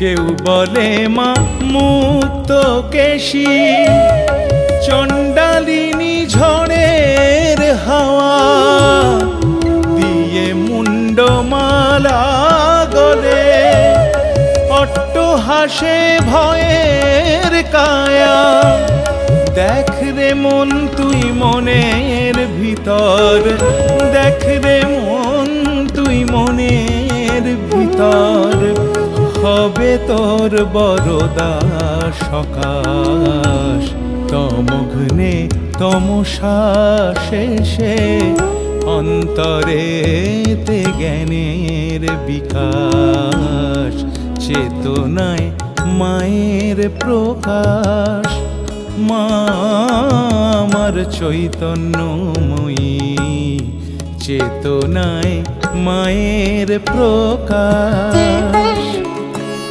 কেউ বলে মা মুক্ত কেশী, চণ্ডালিনী ঝড়ের হাওয়া দিয়ে মুন্ডমালা গলে, অট্টহাসে ভয়ের কায়া। দেখ রে মন তুই মনের ভিতর, দেখ রে মন তুই মনের ভিতর, হবে তোর বরদা সকাশ। তমঘ্নে তমসা শেষে অন্তরেতে জ্ঞানের বিকাশ, চেতনায় মায়ের প্রকাশ। মা আমার চৈতন্যময়ী, চেতনায় মায়ের প্রকাশ।